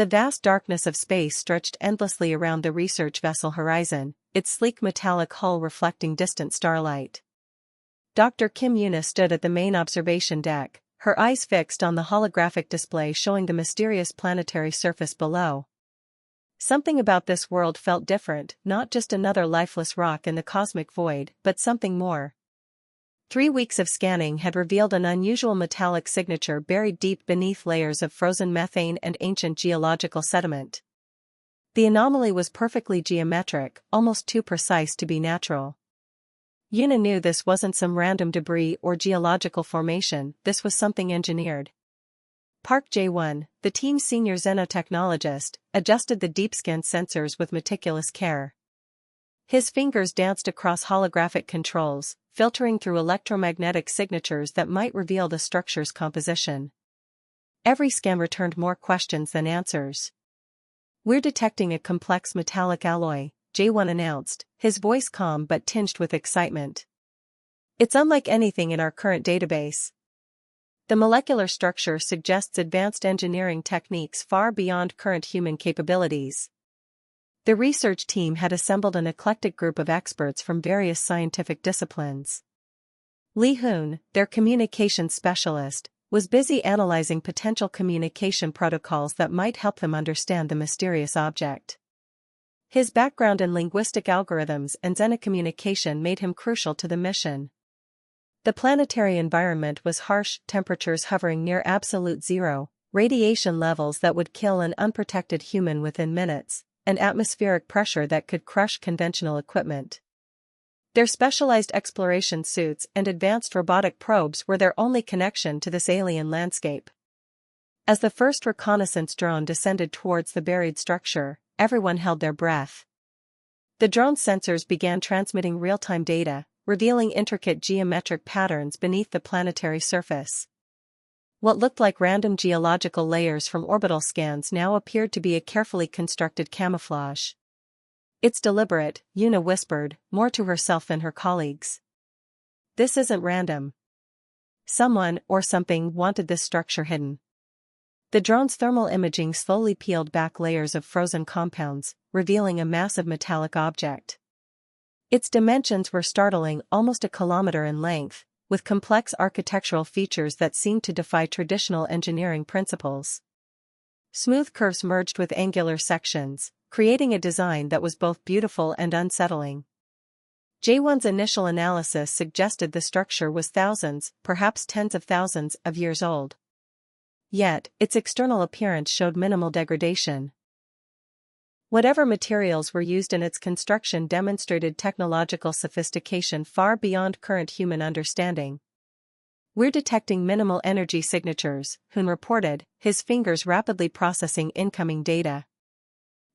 The vast darkness of space stretched endlessly around the research vessel horizon, its sleek metallic hull reflecting distant starlight. Dr. Kim Yuna stood at the main observation deck, her eyes fixed on the holographic display showing the mysterious planetary surface below. Something about this world felt different, not just another lifeless rock in the cosmic void, but something more. 3 weeks of scanning had revealed an unusual metallic signature buried deep beneath layers of frozen methane and ancient geological sediment. The anomaly was perfectly geometric, almost too precise to be natural. Yuna knew this wasn't some random debris or geological formation, this was something engineered. Park Jae-won, the team's senior xenotechnologist, adjusted the deep-scan sensors with meticulous care. His fingers danced across holographic controls, filtering through electromagnetic signatures that might reveal the structure's composition. Every scan returned more questions than answers. "We're detecting a complex metallic alloy," Jae-won announced, his voice calm but tinged with excitement. "It's unlike anything in our current database. The molecular structure suggests advanced engineering techniques far beyond current human capabilities." The research team had assembled an eclectic group of experts from various scientific disciplines. Lee Hoon, their communications specialist, was busy analyzing potential communication protocols that might help them understand the mysterious object. His background in linguistic algorithms and xenocommunication made him crucial to the mission. The planetary environment was harsh, temperatures hovering near absolute zero, radiation levels that would kill an unprotected human within minutes, and atmospheric pressure that could crush conventional equipment. Their specialized exploration suits and advanced robotic probes were their only connection to this alien landscape. As the first reconnaissance drone descended towards the buried structure, everyone held their breath. The drone's sensors began transmitting real-time data, revealing intricate geometric patterns beneath the planetary surface. What looked like random geological layers from orbital scans now appeared to be a carefully constructed camouflage. "It's deliberate," Yuna whispered, more to herself than her colleagues. "This isn't random. Someone, or something, wanted this structure hidden." The drone's thermal imaging slowly peeled back layers of frozen compounds, revealing a massive metallic object. Its dimensions were startling, almost a kilometer in length, with complex architectural features that seemed to defy traditional engineering principles. Smooth curves merged with angular sections, creating a design that was both beautiful and unsettling. Jae-won's initial analysis suggested the structure was thousands, perhaps tens of thousands, of years old. Yet, its external appearance showed minimal degradation. Whatever materials were used in its construction demonstrated technological sophistication far beyond current human understanding. "We're detecting minimal energy signatures," Hoon reported, his fingers rapidly processing incoming data.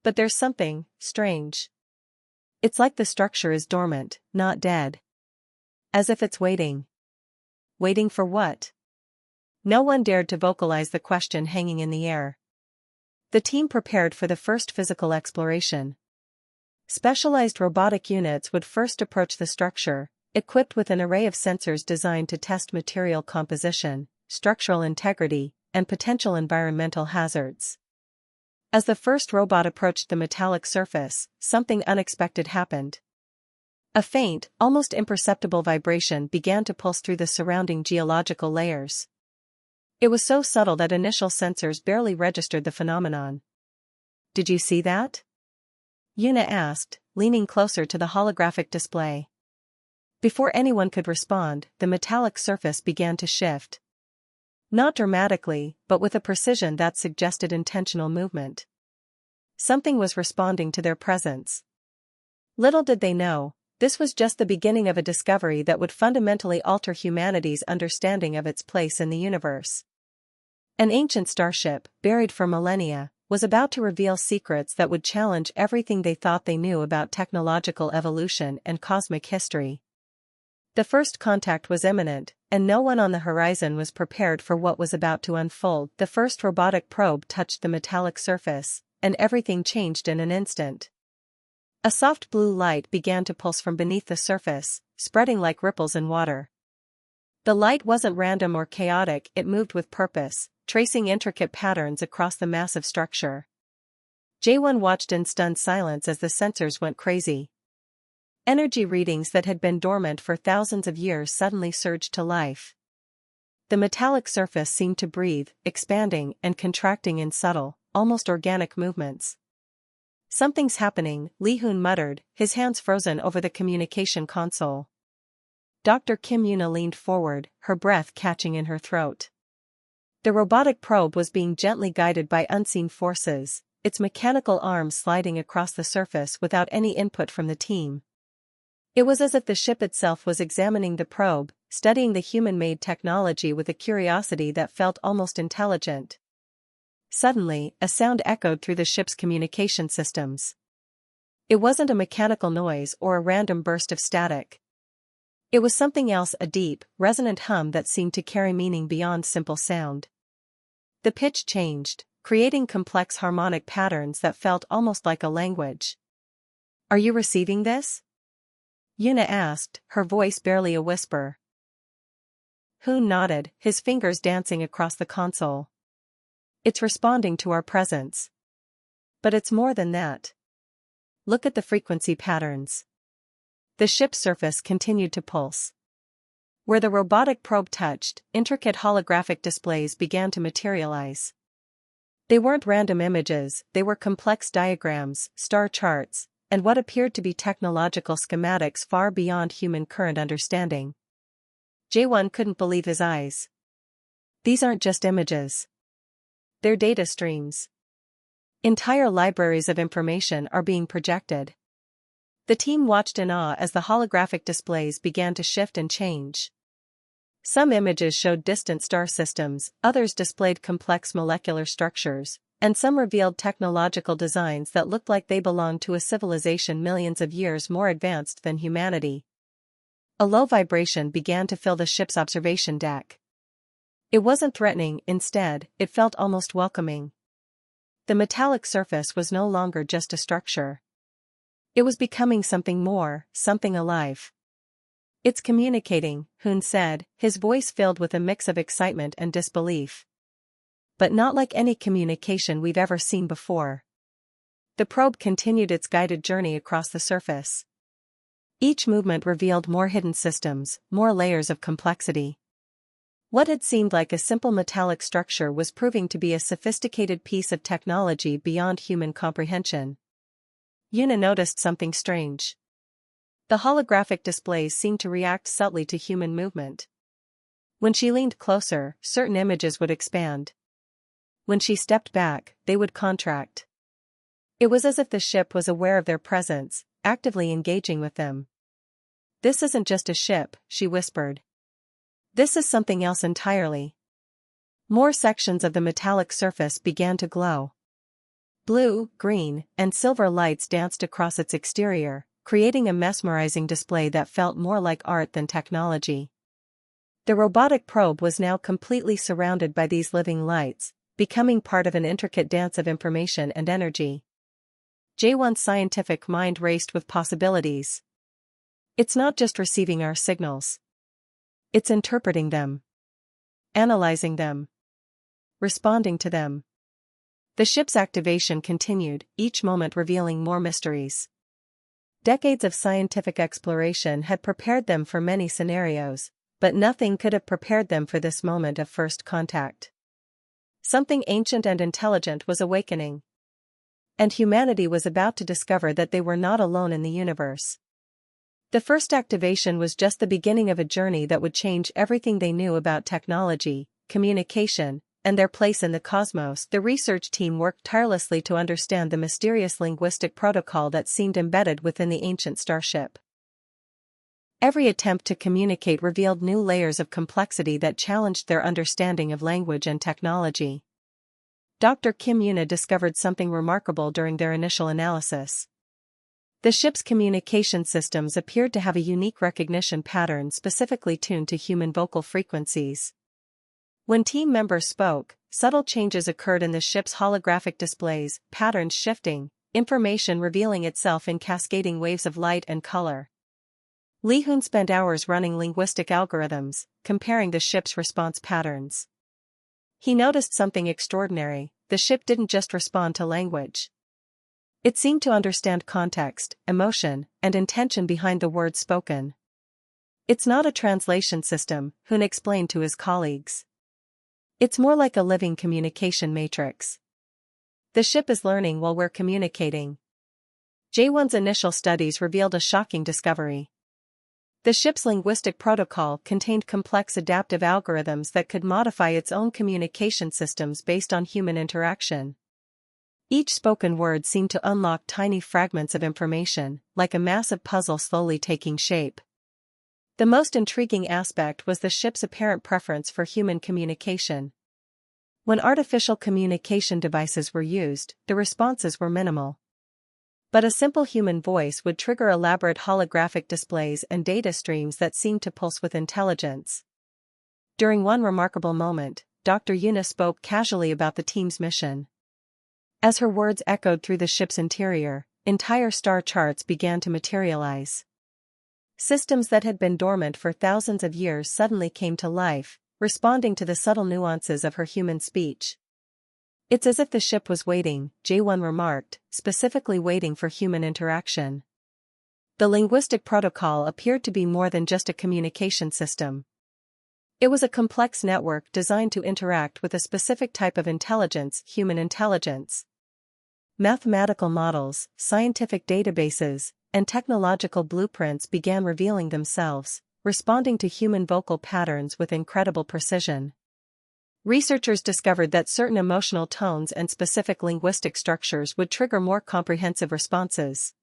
"But there's something strange. It's like the structure is dormant, not dead. As if it's waiting." Waiting for what? No one dared to vocalize the question hanging in the air. The team prepared for the first physical exploration. Specialized robotic units would first approach the structure, equipped with an array of sensors designed to test material composition, structural integrity, and potential environmental hazards. As the first robot approached the metallic surface, something unexpected happened. A faint, almost imperceptible vibration began to pulse through the surrounding geological layers. It was so subtle that initial sensors barely registered the phenomenon. "Did you see that?" Yuna asked, leaning closer to the holographic display. Before anyone could respond, the metallic surface began to shift. Not dramatically, but with a precision that suggested intentional movement. Something was responding to their presence. Little did they know, this was just the beginning of a discovery that would fundamentally alter humanity's understanding of its place in the universe. An ancient starship, buried for millennia, was about to reveal secrets that would challenge everything they thought they knew about technological evolution and cosmic history. The first contact was imminent, and no one on the horizon was prepared for what was about to unfold. The first robotic probe touched the metallic surface, and everything changed in an instant. A soft blue light began to pulse from beneath the surface, spreading like ripples in water. The light wasn't random or chaotic, it moved with purpose, tracing intricate patterns across the massive structure. Jaewon watched in stunned silence as the sensors went crazy. Energy readings that had been dormant for thousands of years suddenly surged to life. The metallic surface seemed to breathe, expanding and contracting in subtle, almost organic movements. "Something's happening," Lee-hoon muttered, his hands frozen over the communication console. Dr. Kim Yuna leaned forward, her breath catching in her throat. The robotic probe was being gently guided by unseen forces, its mechanical arms sliding across the surface without any input from the team. It was as if the ship itself was examining the probe, studying the human-made technology with a curiosity that felt almost intelligent. Suddenly, a sound echoed through the ship's communication systems. It wasn't a mechanical noise or a random burst of static. It was something else, a deep, resonant hum that seemed to carry meaning beyond simple sound. The pitch changed, creating complex harmonic patterns that felt almost like a language. "Are you receiving this?" Yuna asked, her voice barely a whisper. Hoon nodded, his fingers dancing across the console. "It's responding to our presence. But it's more than that. Look at the frequency patterns." The ship's surface continued to pulse. Where the robotic probe touched, intricate holographic displays began to materialize. They weren't random images, they were complex diagrams, star charts, and what appeared to be technological schematics far beyond human current understanding. Jaewon couldn't believe his eyes. These aren't just images. They're data streams. Entire libraries of information are being projected. The team watched in awe as the holographic displays began to shift and change. Some images showed distant star systems, others displayed complex molecular structures, and some revealed technological designs that looked like they belonged to a civilization millions of years more advanced than humanity. A low vibration began to fill the ship's observation deck. It wasn't threatening, instead, it felt almost welcoming. The metallic surface was no longer just a structure. It was becoming something more, something alive. "It's communicating," Hoon said, his voice filled with a mix of excitement and disbelief. "But not like any communication we've ever seen before." The probe continued its guided journey across the surface. Each movement revealed more hidden systems, more layers of complexity. What had seemed like a simple metallic structure was proving to be a sophisticated piece of technology beyond human comprehension. Yuna noticed something strange. The holographic displays seemed to react subtly to human movement. When she leaned closer, certain images would expand. When she stepped back, they would contract. It was as if the ship was aware of their presence, actively engaging with them. "This isn't just a ship," she whispered. "This is something else entirely." More sections of the metallic surface began to glow. Blue, green, and silver lights danced across its exterior, creating a mesmerizing display that felt more like art than technology. The robotic probe was now completely surrounded by these living lights, becoming part of an intricate dance of information and energy. Jaewon's scientific mind raced with possibilities. It's not just receiving our signals. It's interpreting them. Analyzing them. Responding to them. The ship's activation continued, each moment revealing more mysteries. Decades of scientific exploration had prepared them for many scenarios, but nothing could have prepared them for this moment of first contact. Something ancient and intelligent was awakening. And humanity was about to discover that they were not alone in the universe. The first activation was just the beginning of a journey that would change everything they knew about technology, communication, and their place in the cosmos. The research team worked tirelessly to understand the mysterious linguistic protocol that seemed embedded within the ancient starship. Every attempt to communicate revealed new layers of complexity that challenged their understanding of language and technology. Dr. Kim Yuna discovered something remarkable during their initial analysis. The ship's communication systems appeared to have a unique recognition pattern specifically tuned to human vocal frequencies. When team members spoke, subtle changes occurred in the ship's holographic displays, patterns shifting, information revealing itself in cascading waves of light and color. Lee-hoon spent hours running linguistic algorithms, comparing the ship's response patterns. He noticed something extraordinary: the ship didn't just respond to language. It seemed to understand context, emotion, and intention behind the words spoken. "It's not a translation system," Hoon explained to his colleagues. "It's more like a living communication matrix. The ship is learning while we're communicating." J1's initial studies revealed a shocking discovery. The ship's linguistic protocol contained complex adaptive algorithms that could modify its own communication systems based on human interaction. Each spoken word seemed to unlock tiny fragments of information, like a massive puzzle slowly taking shape. The most intriguing aspect was the ship's apparent preference for human communication. When artificial communication devices were used, the responses were minimal. But a simple human voice would trigger elaborate holographic displays and data streams that seemed to pulse with intelligence. During one remarkable moment, Dr. Yuna spoke casually about the team's mission. As her words echoed through the ship's interior, entire star charts began to materialize. Systems that had been dormant for thousands of years suddenly came to life, responding to the subtle nuances of her human speech. "It's as if the ship was waiting," J1 remarked, "specifically waiting for human interaction." The linguistic protocol appeared to be more than just a communication system. It was a complex network designed to interact with a specific type of intelligence, human intelligence. Mathematical models, scientific databases, and technological blueprints began revealing themselves, responding to human vocal patterns with incredible precision. Researchers discovered that certain emotional tones and specific linguistic structures would trigger more comprehensive responses.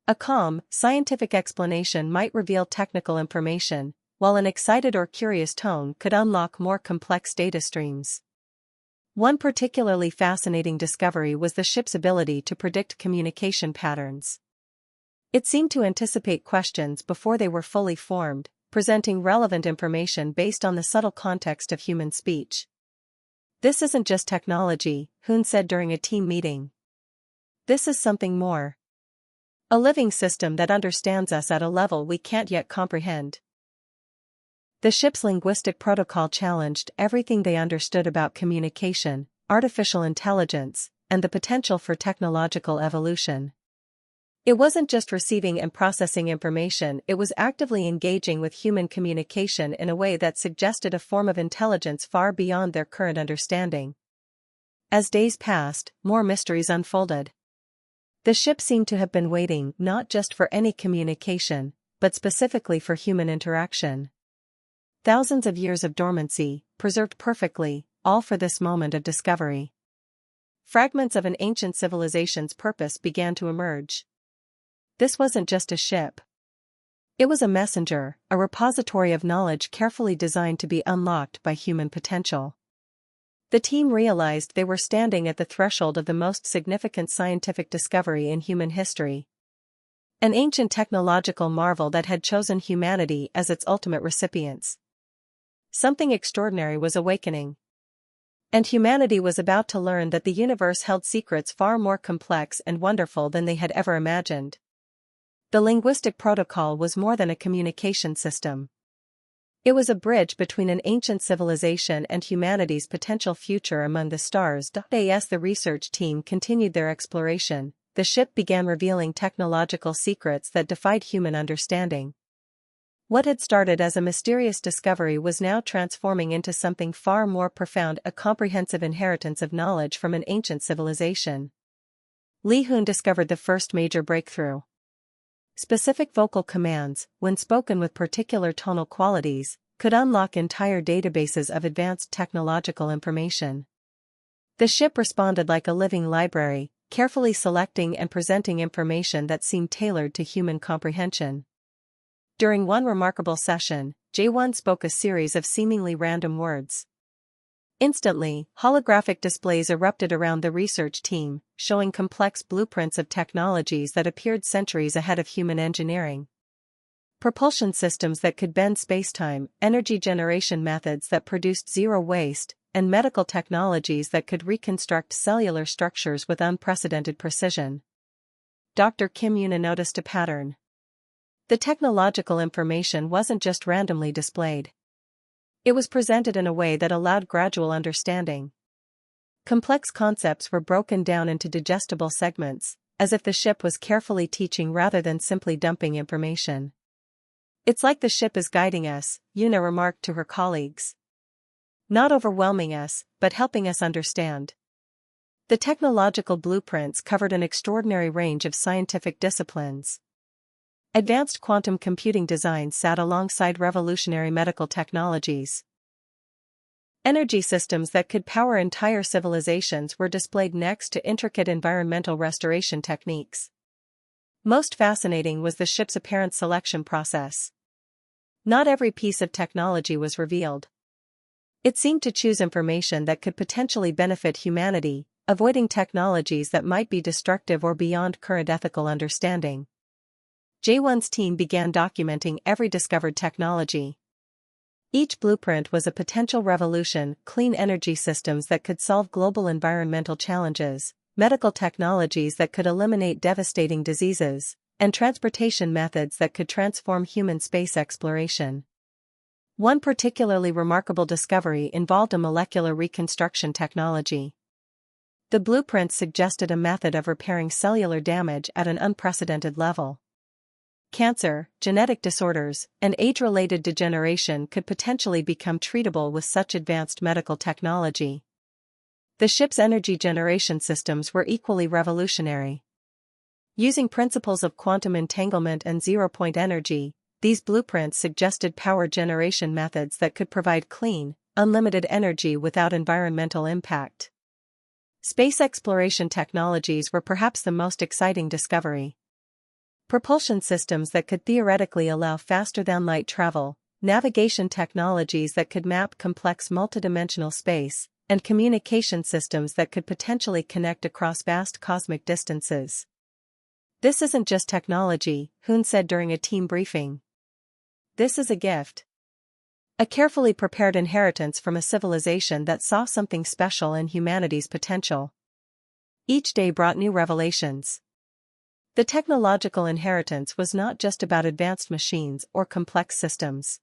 A calm, scientific explanation might reveal technical information, while an excited or curious tone could unlock more complex data streams. One particularly fascinating discovery was the ship's ability to predict communication patterns. It seemed to anticipate questions before they were fully formed, presenting relevant information based on the subtle context of human speech. "This isn't just technology," Hoon said during a team meeting. "This is something more. A living system that understands us at a level we can't yet comprehend." The ship's linguistic protocol challenged everything they understood about communication, artificial intelligence, and the potential for technological evolution. It wasn't just receiving and processing information, it was actively engaging with human communication in a way that suggested a form of intelligence far beyond their current understanding. As days passed, more mysteries unfolded. The ship seemed to have been waiting not just for any communication, but specifically for human interaction. Thousands of years of dormancy, preserved perfectly, all for this moment of discovery. Fragments of an ancient civilization's purpose began to emerge. This wasn't just a ship. It was a messenger, a repository of knowledge carefully designed to be unlocked by human potential. The team realized they were standing at the threshold of the most significant scientific discovery in human history. An ancient technological marvel that had chosen humanity as its ultimate recipients. Something extraordinary was awakening. And humanity was about to learn that the universe held secrets far more complex and wonderful than they had ever imagined. The linguistic protocol was more than a communication system. It was a bridge between an ancient civilization and humanity's potential future among the stars. As the research team continued their exploration, the ship began revealing technological secrets that defied human understanding. What had started as a mysterious discovery was now transforming into something far more profound, a comprehensive inheritance of knowledge from an ancient civilization. Lee Hoon discovered the first major breakthrough. Specific vocal commands, when spoken with particular tonal qualities, could unlock entire databases of advanced technological information. The ship responded like a living library, carefully selecting and presenting information that seemed tailored to human comprehension. During one remarkable session, J1 spoke a series of seemingly random words. Instantly, holographic displays erupted around the research team, showing complex blueprints of technologies that appeared centuries ahead of human engineering. Propulsion systems that could bend spacetime, energy generation methods that produced zero waste, and medical technologies that could reconstruct cellular structures with unprecedented precision. Dr. Kim Yuna noticed a pattern. The technological information wasn't just randomly displayed. It was presented in a way that allowed gradual understanding. Complex concepts were broken down into digestible segments, as if the ship was carefully teaching rather than simply dumping information. "It's like the ship is guiding us," Yuna remarked to her colleagues. "Not overwhelming us, but helping us understand." The technological blueprints covered an extraordinary range of scientific disciplines. Advanced quantum computing designs sat alongside revolutionary medical technologies. Energy systems that could power entire civilizations were displayed next to intricate environmental restoration techniques. Most fascinating was the ship's apparent selection process. Not every piece of technology was revealed. It seemed to choose information that could potentially benefit humanity, avoiding technologies that might be destructive or beyond current ethical understanding. J1's team began documenting every discovered technology. Each blueprint was a potential revolution: clean energy systems that could solve global environmental challenges, medical technologies that could eliminate devastating diseases, and transportation methods that could transform human space exploration. One particularly remarkable discovery involved a molecular reconstruction technology. The blueprints suggested a method of repairing cellular damage at an unprecedented level. Cancer, genetic disorders, and age-related degeneration could potentially become treatable with such advanced medical technology. The ship's energy generation systems were equally revolutionary. Using principles of quantum entanglement and zero-point energy, these blueprints suggested power generation methods that could provide clean, unlimited energy without environmental impact. Space exploration technologies were perhaps the most exciting discovery. Propulsion systems that could theoretically allow faster-than-light travel, navigation technologies that could map complex multidimensional space, and communication systems that could potentially connect across vast cosmic distances. "This isn't just technology," Hoon said during a team briefing. "This is a gift. A carefully prepared inheritance from a civilization that saw something special in humanity's potential." Each day brought new revelations. The technological inheritance was not just about advanced machines or complex systems.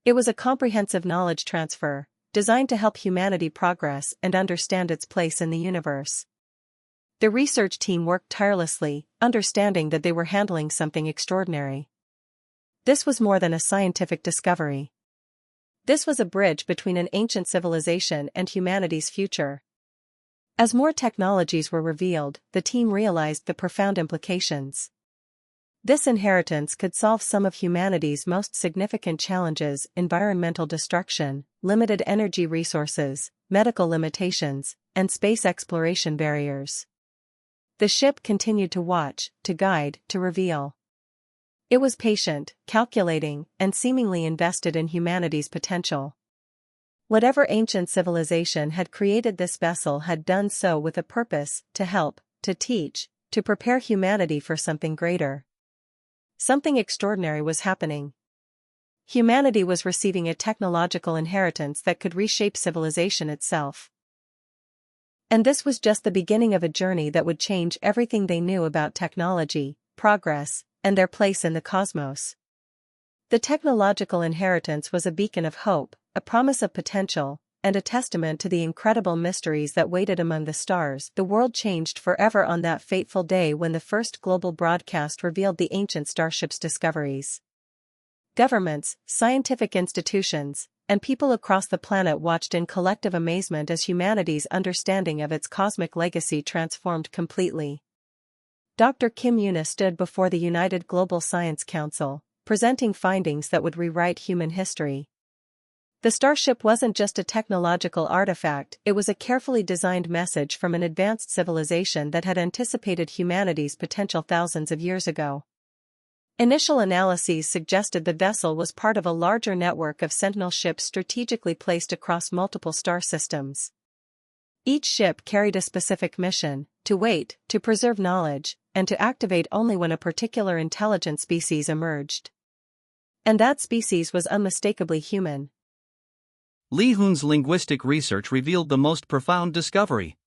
It was a comprehensive knowledge transfer, designed to help humanity progress and understand its place in the universe. The research team worked tirelessly, understanding that they were handling something extraordinary. This was more than a scientific discovery. This was a bridge between an ancient civilization and humanity's future. As more technologies were revealed, the team realized the profound implications. This inheritance could solve some of humanity's most significant challenges: environmental destruction, limited energy resources, medical limitations, and space exploration barriers. The ship continued to watch, to guide, to reveal. It was patient, calculating, and seemingly invested in humanity's potential. Whatever ancient civilization had created this vessel had done so with a purpose: to help, to teach, to prepare humanity for something greater. Something extraordinary was happening. Humanity was receiving a technological inheritance that could reshape civilization itself. And this was just the beginning of a journey that would change everything they knew about technology, progress, and their place in the cosmos. The technological inheritance was a beacon of hope, a promise of potential, and a testament to the incredible mysteries that waited among the stars. The world changed forever on that fateful day when the first global broadcast revealed the ancient starship's discoveries. Governments, scientific institutions, and people across the planet watched in collective amazement as humanity's understanding of its cosmic legacy transformed completely. Dr. Kim Yuna stood before the United Global Science Council, presenting findings that would rewrite human history. The Starship wasn't just a technological artifact, it was a carefully designed message from an advanced civilization that had anticipated humanity's potential thousands of years ago. Initial analyses suggested the vessel was part of a larger network of sentinel ships strategically placed across multiple star systems. Each ship carried a specific mission: to wait, to preserve knowledge, and to activate only when a particular intelligent species emerged. And that species was unmistakably human. Lee Hoon's linguistic research revealed the most profound discovery.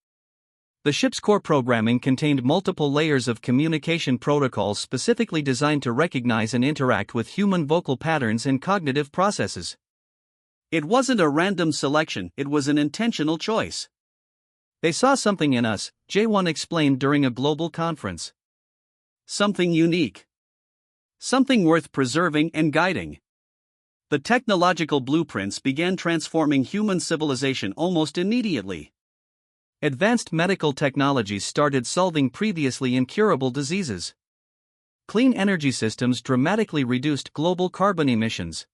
The ship's core programming contained multiple layers of communication protocols specifically designed to recognize and interact with human vocal patterns and cognitive processes. It wasn't a random selection, it was an intentional choice. They saw something in us, J1 explained during a global conference. Something unique. Something worth preserving and guiding. The technological blueprints began transforming human civilization almost immediately. Advanced medical technologies started solving previously incurable diseases. Clean energy systems dramatically reduced global carbon emissions.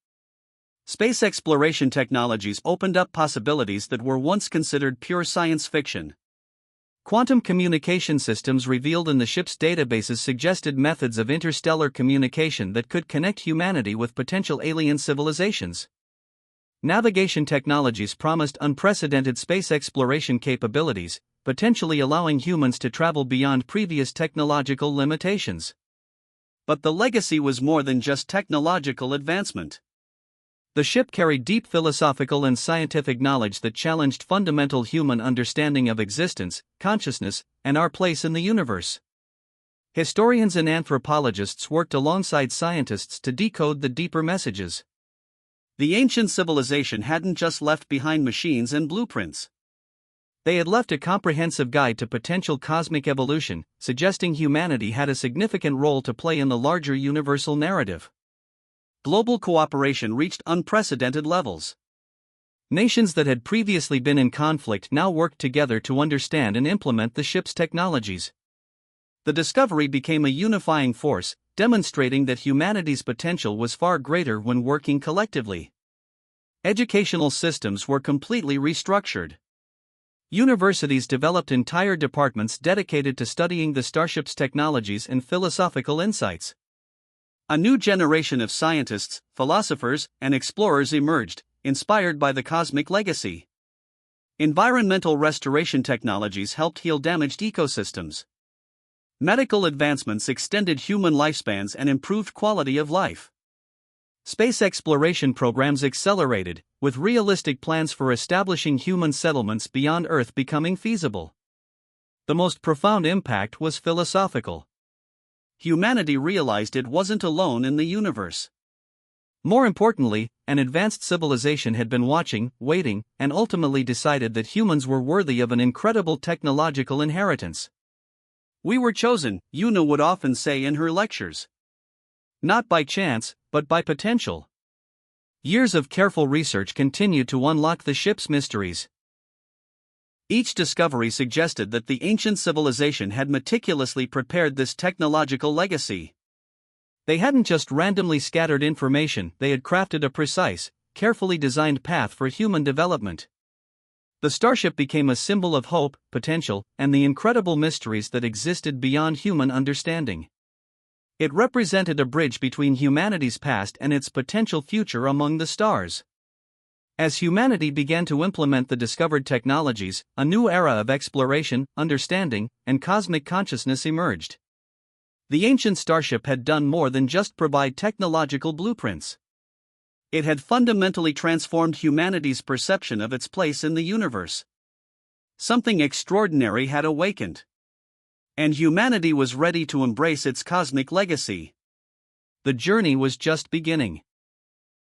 Space exploration technologies opened up possibilities that were once considered pure science fiction. Quantum communication systems revealed in the ship's databases suggested methods of interstellar communication that could connect humanity with potential alien civilizations. Navigation technologies promised unprecedented space exploration capabilities, potentially allowing humans to travel beyond previous technological limitations. But the legacy was more than just technological advancement. The ship carried deep philosophical and scientific knowledge that challenged fundamental human understanding of existence, consciousness, and our place in the universe. Historians and anthropologists worked alongside scientists to decode the deeper messages. The ancient civilization hadn't just left behind machines and blueprints. They had left a comprehensive guide to potential cosmic evolution, suggesting humanity had a significant role to play in the larger universal narrative. Global cooperation reached unprecedented levels. Nations that had previously been in conflict now worked together to understand and implement the ship's technologies. The discovery became a unifying force, demonstrating that humanity's potential was far greater when working collectively. Educational systems were completely restructured. Universities developed entire departments dedicated to studying the Starship's technologies and philosophical insights. A new generation of scientists, philosophers, and explorers emerged, inspired by the cosmic legacy. Environmental restoration technologies helped heal damaged ecosystems. Medical advancements extended human lifespans and improved quality of life. Space exploration programs accelerated, with realistic plans for establishing human settlements beyond Earth becoming feasible. The most profound impact was philosophical. Humanity realized it wasn't alone in the universe. More importantly, an advanced civilization had been watching, waiting, and ultimately decided that humans were worthy of an incredible technological inheritance. "We were chosen," Una would often say in her lectures. "Not by chance, but by potential." Years of careful research continued to unlock the ship's mysteries. Each discovery suggested that the ancient civilization had meticulously prepared this technological legacy. They hadn't just randomly scattered information, they had crafted a precise, carefully designed path for human development. The Starship became a symbol of hope, potential, and the incredible mysteries that existed beyond human understanding. It represented a bridge between humanity's past and its potential future among the stars. As humanity began to implement the discovered technologies, a new era of exploration, understanding, and cosmic consciousness emerged. The ancient Starship had done more than just provide technological blueprints. It had fundamentally transformed humanity's perception of its place in the universe. Something extraordinary had awakened. And humanity was ready to embrace its cosmic legacy. The journey was just beginning.